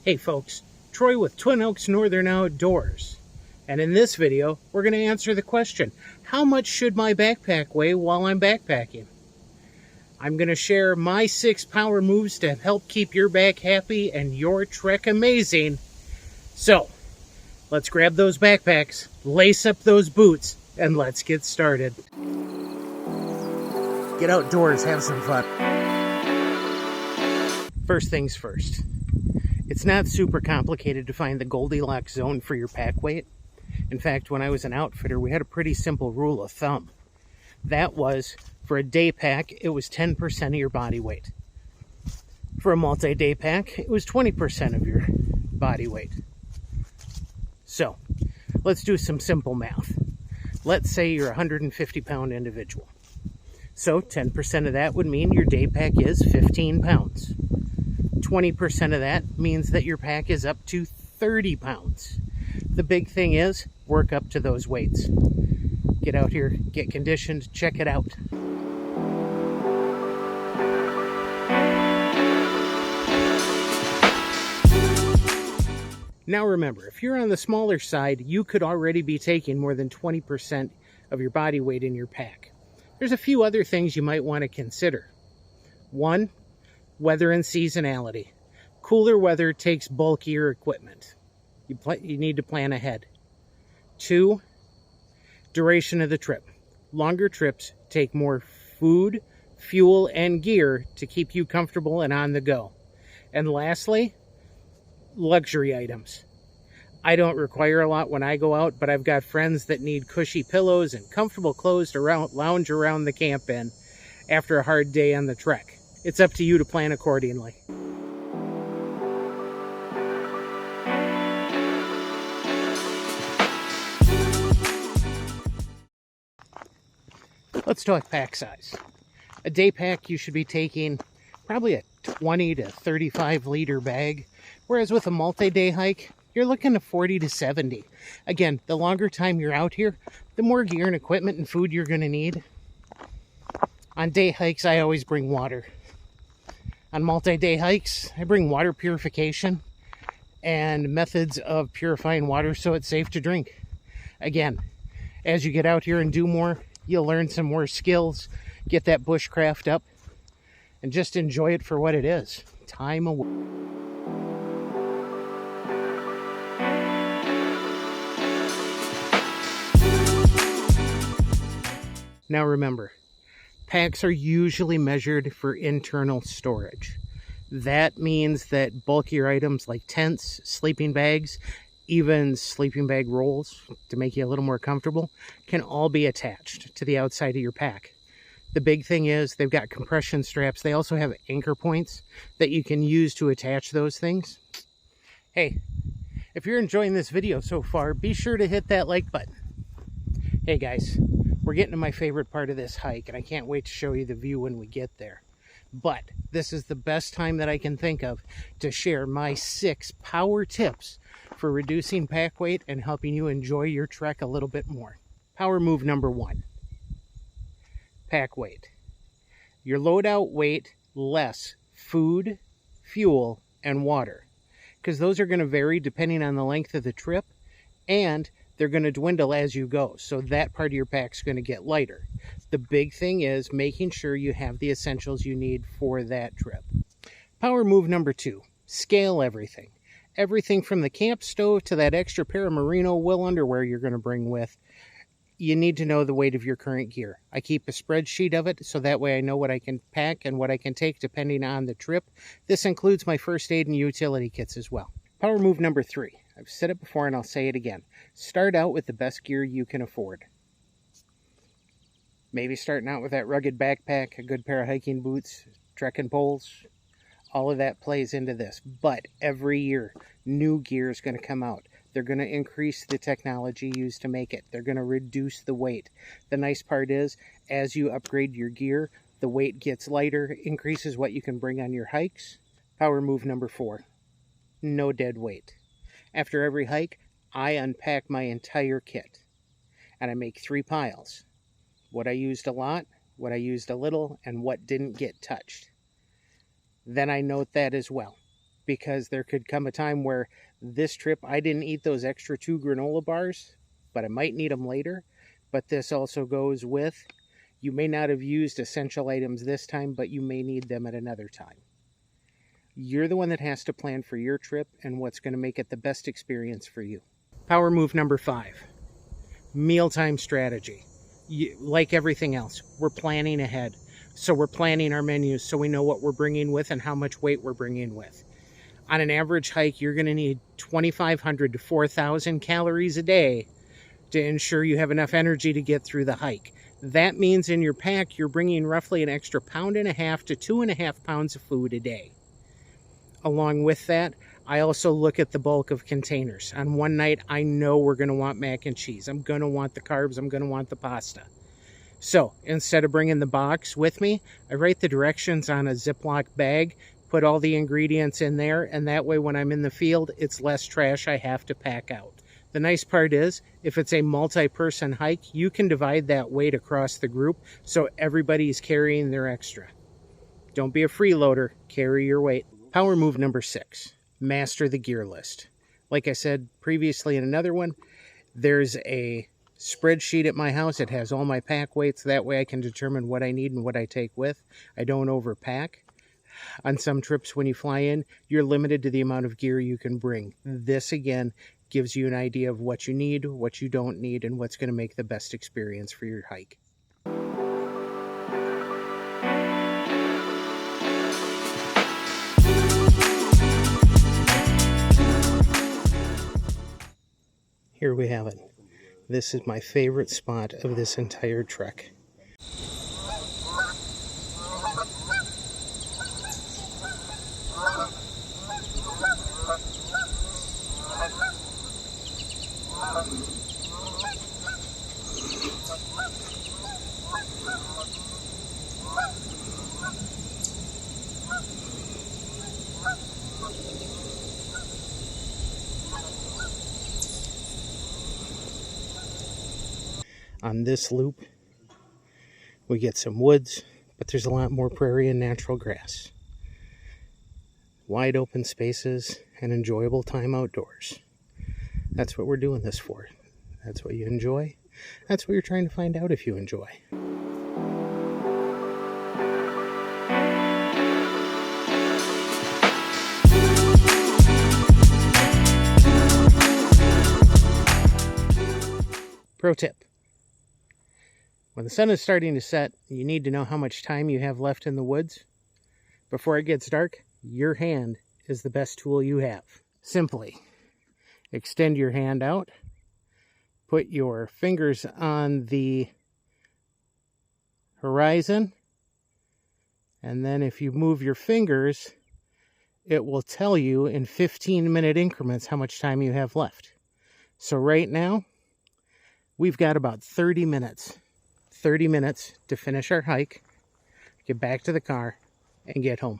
Hey folks, Troy with Twin Oaks Northern Outdoors. And in this video, we're going to answer the question, how much should my backpack weigh while I'm backpacking? I'm going to share my 6 power moves to help keep your back happy and your trek amazing. So, let's grab those backpacks, lace up those boots, and let's get started. Get outdoors, have some fun. First things first. It's not super complicated to find the Goldilocks zone for your pack weight. In fact, when I was an outfitter, we had a pretty simple rule of thumb. That was, for a day pack, it was 10% of your body weight. For a multi-day pack, it was 20% of your body weight. So, let's do some simple math. Let's say you're a 150-pound individual. So, 10% of that would mean your day pack is 15 pounds. 20% of that means that your pack is up to 30 pounds. The big thing is, work up to those weights. Get out here, get conditioned, check it out. Now remember, if you're on the smaller side, you could already be taking more than 20% of your body weight in your pack. There's a few other things you might want to consider. 1, weather and seasonality. Cooler weather takes bulkier equipment. You need to plan ahead. 2, duration of the trip. Longer trips take more food, fuel, and gear to keep you comfortable and on the go. And lastly, luxury items. I don't require a lot when I go out, but I've got friends that need cushy pillows and comfortable clothes to lounge around the camp in after a hard day on the trek. It's up to you to plan accordingly. Let's talk pack size. A day pack, you should be taking probably a 20 to 35 liter bag, whereas with a multi-day hike, you're looking at 40 to 70. Again, the longer time you're out here, the more gear and equipment and food you're going to need. On day hikes, I always bring water. On multi-day hikes, I bring water purification and methods of purifying water so it's safe to drink. Again, as you get out here and do more, you'll learn some more skills, get that bushcraft up, and just enjoy it for what it is. Time away. Now remember, packs are usually measured for internal storage. That means that bulkier items like tents, sleeping bags, even sleeping bag rolls to make you a little more comfortable can all be attached to the outside of your pack. The big thing is they've got compression straps. They also have anchor points that you can use to attach those things. Hey, if you're enjoying this video so far, be sure to hit that like button. Hey guys, we're getting to my favorite part of this hike, and I can't wait to show you the view when we get there. But this is the best time that I can think of to share my 6 power tips for reducing pack weight and helping you enjoy your trek a little bit more. Power move number 1, pack weight. Your loadout weight less food, fuel, and water, because those are going to vary depending on the length of the trip, and they're going to dwindle as you go, so that part of your pack's going to get lighter. The big thing is making sure you have the essentials you need for that trip. Power move number 2, scale everything. Everything from the camp stove to that extra pair of merino wool underwear you're going to bring with. You need to know the weight of your current gear. I keep a spreadsheet of it, so that way I know what I can pack and what I can take depending on the trip. This includes my first aid and utility kits as well. Power move number 3. I've said it before and I'll say it again. Start out with the best gear you can afford. Maybe starting out with that rugged backpack, a good pair of hiking boots, trekking poles. All of that plays into this. But every year, new gear is going to come out. They're going to increase the technology used to make it. They're going to reduce the weight. The nice part is, as you upgrade your gear, the weight gets lighter, increases what you can bring on your hikes. Power move number 4, no dead weight. After every hike, I unpack my entire kit, and I make 3 piles. What I used a lot, what I used a little, and what didn't get touched. Then I note that as well, because there could come a time where this trip I didn't eat those extra 2 granola bars, but I might need them later. But this also goes with, you may not have used essential items this time, but you may need them at another time. You're the one that has to plan for your trip and what's going to make it the best experience for you. Power move number 5, mealtime strategy. Like everything else, we're planning ahead. So we're planning our menus so we know what we're bringing with and how much weight we're bringing with. On an average hike, you're going to need 2,500 to 4,000 calories a day to ensure you have enough energy to get through the hike. That means in your pack, you're bringing roughly an extra 1.5 pounds to 2.5 pounds of food a day. Along with that, I also look at the bulk of containers. On one night, I know we're going to want mac and cheese. I'm going to want the carbs. I'm going to want the pasta. So instead of bringing the box with me, I write the directions on a Ziploc bag, put all the ingredients in there, and that way when I'm in the field, it's less trash I have to pack out. The nice part is, if it's a multi-person hike, you can divide that weight across the group so everybody's carrying their extra. Don't be a freeloader, carry your weight. Power move number 6, master the gear list. Like I said previously in another one, there's a spreadsheet at my house. It has all my pack weights. That way I can determine what I need and what I take with. I don't overpack. On some trips when you fly in, you're limited to the amount of gear you can bring. This, again, gives you an idea of what you need, what you don't need, and what's going to make the best experience for your hike. Here we have it. This is my favorite spot of this entire trek. On this loop, we get some woods, but there's a lot more prairie and natural grass. Wide open spaces and enjoyable time outdoors. That's what we're doing this for. That's what you enjoy. That's what you're trying to find out if you enjoy. Pro tip. When the sun is starting to set, you need to know how much time you have left in the woods. Before it gets dark, your hand is the best tool you have. Simply extend your hand out, put your fingers on the horizon, and then if you move your fingers, it will tell you in 15-minute increments how much time you have left. So right now, we've got about 30 minutes to finish our hike, get back to the car, and get home.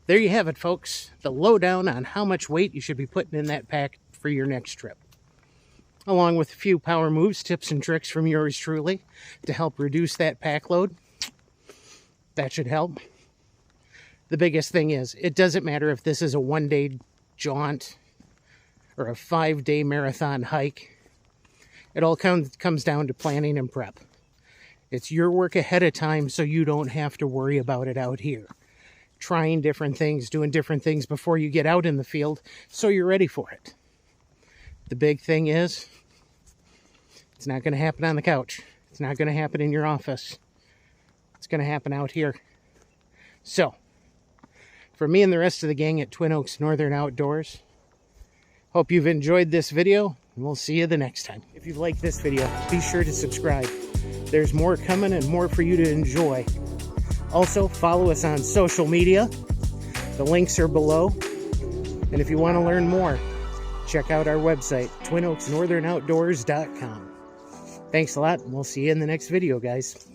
There you have it, folks. The lowdown on how much weight you should be putting in that pack for your next trip. Along with a few power moves, tips, and tricks from yours truly to help reduce that pack load. That should help. The biggest thing is, it doesn't matter if this is a 1-day jaunt or a 5-day marathon hike. It all comes down to planning and prep. It's your work ahead of time so you don't have to worry about it out here. Trying different things, doing different things before you get out in the field so you're ready for it. The big thing is, it's not going to happen on the couch. It's not going to happen in your office. It's going to happen out here. So, for me and the rest of the gang at Twin Oaks Northern Outdoors, hope you've enjoyed this video, and we'll see you the next time. If you've liked this video, be sure to subscribe. There's more coming and more for you to enjoy. Also, follow us on social media. The links are below. And if you want to learn more, check out our website, twinoaksnorthernoutdoors.com. Thanks a lot, and we'll see you in the next video, guys.